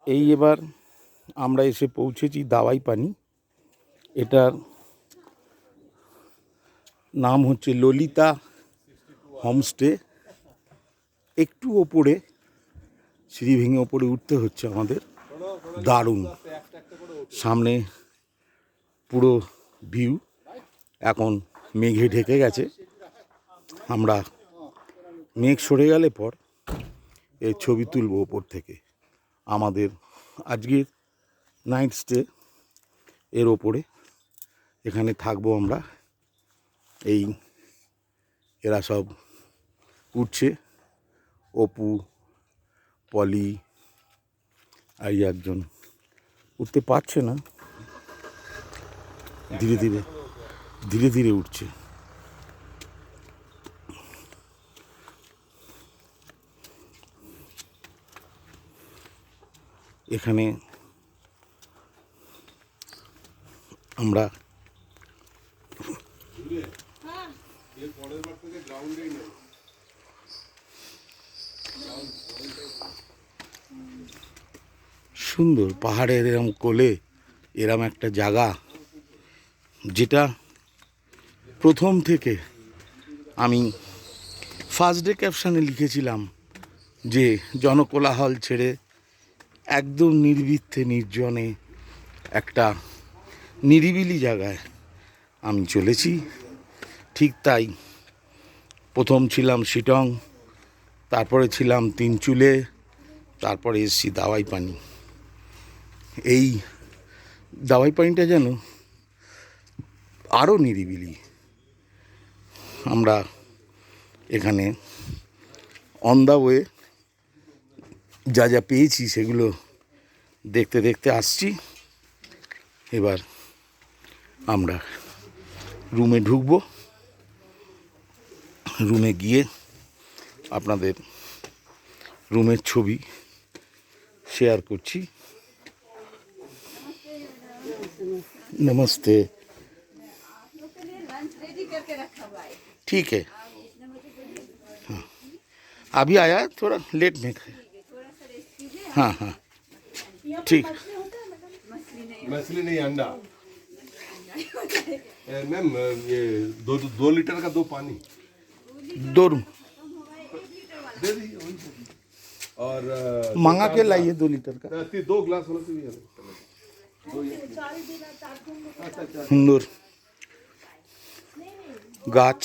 এই এবার আমরা এসে পৌঁছেছি দাওয়াই পানি। এটার নাম হচ্ছে ললিতা হোমস্টে। একটু ওপরে সিঁড়ি ভেঙে ওপরে উঠতে হচ্ছে আমাদের। দারুণ, সামনে পুরো ভিউ। এখন মেঘে ঢেকে গেছে, আমরা মেঘ সরে গেলে পর এই ছবি তুলব ওপর থেকে। আমাদের আজকের নাইট স্টে এর ওপরে, এখানে থাকবো আমরা। এই এরা সব উঠছে, অপু, পলি, আর একজন উঠতে পারছে না, ধীরে ধীরে ধীরে ধীরে উঠছে। এখানে আমরা সুন্দর পাহাড়ের এরম কোলে এরম একটা জায়গা, যেটা প্রথম থেকে আমি ফার্স্ট ডে ক্যাপশনে লিখেছিলাম যে জনকোলাহল ছেড়ে একদম নির্বিঘ্নে নির্জনে একটা নিরিবিলি জায়গায় আমি চলেছি। ঠিক তাই, প্রথম ছিলাম শিটং, তারপরে ছিলাম তিনচুলে, তারপরে এসেছি দাওয়াই পানি। এই দাওয়াই পানিটা যেন আরও নিরিবিলি। আমরা এখানে অন দ্য ওয়ে যা যা পেয়েছি সেগুলো দেখতে দেখতে আসছি। এবার আমরা রুমে ঢুকবো, রুমে গিয়ে আপনাদের রুমের ছবি শেয়ার করছি। नमस्ते, ठीक है। हाँ, अभी आया, थोड़ा लेट में खाया। हाँ हाँ ठीक। मछली नहीं, अंडा। मैम ये 2 लीटर का 2 पानी 2 रूम दे दीजिए। और मंगा के लाइए 2 लीटर का। 2 ग्लास होना चाहिए। সুন্দর গাছ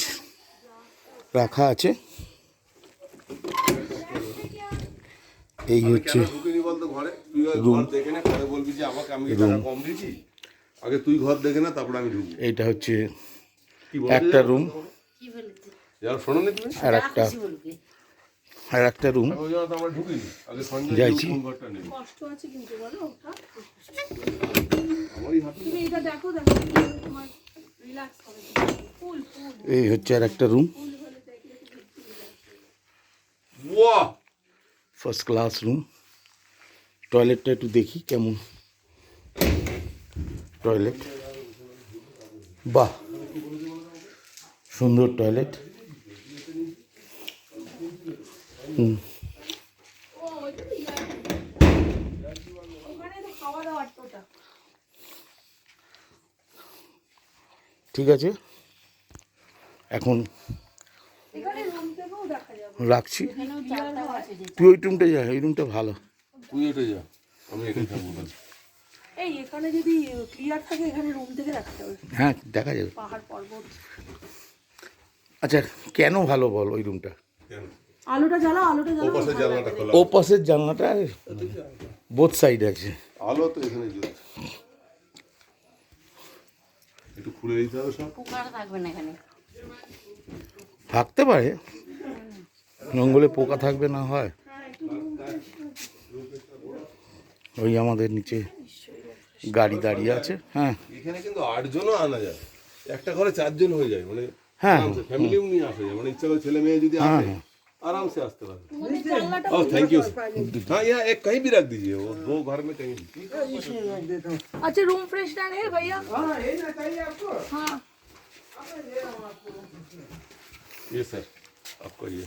রাখা আছে। এই হচ্ছে এইটা হচ্ছে একটা রুম, আর একটা রুম যাইছি। এই হচ্ছে আর একটা রুম, ফার্স্ট ক্লাস রুম। টয়লেটটা একটু দেখি কেমন। টয়লেট, বাহ, সুন্দর টয়লেট। ঠিক আছে, এখন রাখছি। তুই ওই রুমটা যা, ওই রুমটা ভালো। তুই ওটা যা, আমি এখানে থাকবো। এই এখানে যদি ক্লিয়ার থাকে এখানে রুম থেকে রাখতে হবে। হ্যাঁ, দেখা যাবে পাহাড় পর্বত। আচ্ছা, কেন ভালো বল ওই রুমটা? আলোটা জ্বালা, আলোটা জ্বালা। ওপাশের জানলাটা খোলা, ও পাশের জানলাটা বোথ সাইড আছে। আলো তো এখানে জ্বলছে, একটু খুলে দিতে হবে সব। পোকা থাকবে না এখানে। থাকতে পারে, জঙ্গলে পোকা থাকবে না হয়। ওই আমাদের নিচে গাড়ি দাঁড়িয়ে আছে। হ্যাঁ, এখানে কিন্তু 8 জনও আনা যায়, একটা ঘরে 4 জন হয়ে যায়, মানে হ্যাঁ ফ্যামিলিও নিয়ে আসা যায়, মানে ইচ্ছা করে ছেলে মেয়ে যদি আসে आराम से आस्ते पारे। Oh thank you. हाँ यहाँ एक कहीं भी रख दीजिए, वो 2 घर में कहीं। अच्छा रूम फ्रेशनर है भैया? हाँ ये ना चाहिए आपको? हाँ ये सर आपको ये